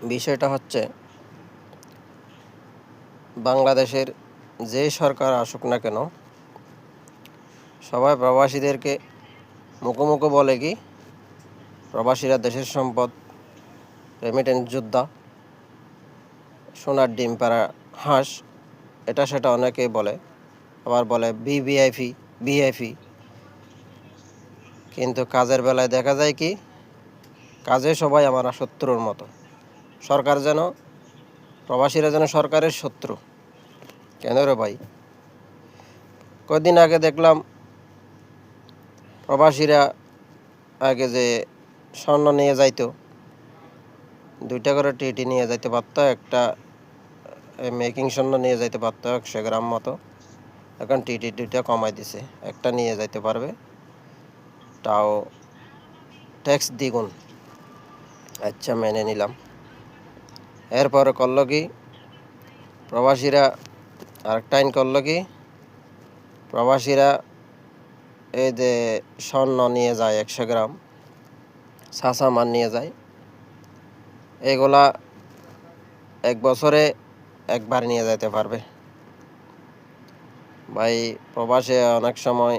বিষয়টা হচ্ছে বাংলাদেশের যে সরকার আসুক না কেন সবাই প্রবাসীদেরকে মুখোমুখি বলে কি প্রবাসীরা দেশের সম্পদ, রেমিটেন্স যোদ্ধা, সোনার ডিম পাড়া হাঁস, এটা সেটা অনেকেই বলে, আবার বলে ভিআইপি। কিন্তু কাজের বেলায় দেখা যায় কি কাজে সবাই আমার শত্রুর মতো। সরকার যেন প্রবাসীরা যেন সরকারের শত্রু। কেন রে ভাই? কদিন আগে দেখলাম প্রবাসীরা আগে যে স্বর্ণ নিয়ে যাইতো, 2টা করে টিটি নিয়ে যাইতে পারতো, একটা মেকিং স্বর্ণ নিয়ে যাইতে পারতো 100 গ্রাম মতো। এখন টিটি 2টা কমাই দিছে, একটা নিয়ে যাইতে পারবে, তাও ট্যাক্স দ্বিগুণ। আচ্ছা, মেনে নিলাম। এরপরে করলো কি প্রবাসীরা, আরেকটা আইন করলো কি প্রবাসীরা এই যে স্বর্ণ নিয়ে যায় 100 গ্রাম, ছাঁচা মাল নিয়ে যায়, এগুলা 1 বছরে একবার নিয়ে যেতে পারবে। ভাই, প্রবাসে অনেক সময়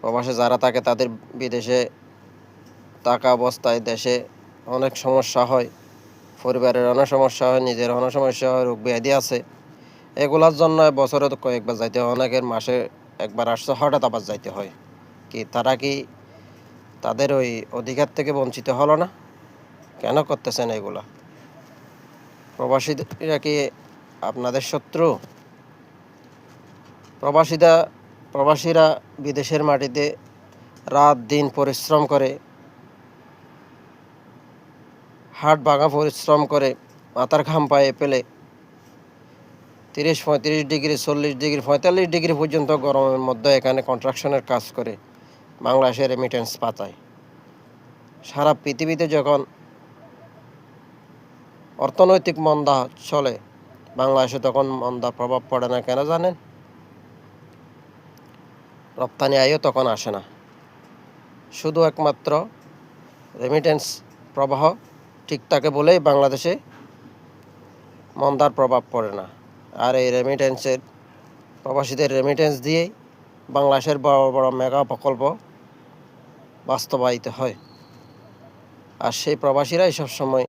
প্রবাসে যারা থাকে তাদের বিদেশে থাকা অবস্থায় দেশে অনেক সমস্যা হয়, পরিবারের অনেক সমস্যা হয়, নিজের অনেক সমস্যা হয়, রোগ ব্যাধি আছে। এগুলোর জন্য বছরে তো কয়েকবার যাইতে হয়, অনেকের মাসে একবার আসছে, হঠাৎ আবার যাইতে হয়। কি তারা কি তাদের ওই অধিকার থেকে বঞ্চিত হলো না? কেন করতেছেন এগুলা? প্রবাসীরা কি আপনাদের শত্রু? প্রবাসীরা বিদেশের মাটিতে রাত দিন পরিশ্রম করে, হাট ভাঙা পরিশ্রম করে, মাথার ঘাম পায়ে ফেলে 30-35 ডিগ্রি, 40 ডিগ্রি, 45 ডিগ্রি পর্যন্ত গরমের মধ্যে এখানে কনস্ট্রাকশনের কাজ করে বাংলাদেশে রেমিটেন্স পাঠায়। সারা পৃথিবীতে যখন অর্থনৈতিক মন্দা চলে, বাংলাদেশে তখন মন্দার প্রভাব পড়ে না। কেন জানেন? রপ্তানি আয়ও তখন আসে না। শুধু একমাত্র রেমিটেন্স প্রবাহ ঠিক থাকে বলেই বাংলাদেশে মন্দার প্রভাব পড়ে না। আর এই প্রবাসীদের রেমিটেন্স দিয়েই বাংলাদেশের বড় বড় মেগা প্রকল্প বাস্তবায়িত হয়। আর সেই প্রবাসীরাই সবসময়